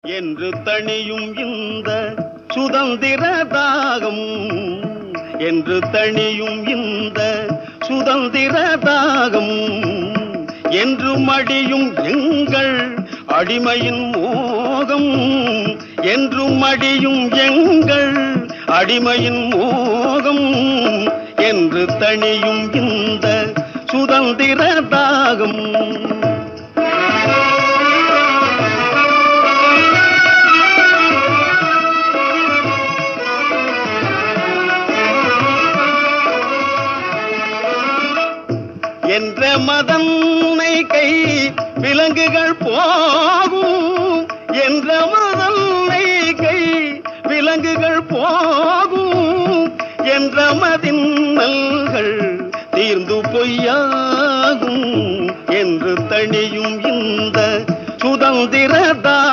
என்று தணியும் இந்த சுதந்திர தாகம் என்று தணியும் இந்த சுதந்திர தாகம் என்று மடியும் எங்கள் அடிமையின் மோகம் என்று மடியும் எங்கள் அடிமையின் மோகம் என்று தணியும் இந்த சுதந்திர தாகம் என்ற மதன்னை கை விலங்குகள் போகும் என்ற மதன்னை கை விலங்குகள் போகும் என்ற மதின்னல்கள் தீர்ந்து பொய்யாகும் என்று தணியும் இந்த சுதந்திர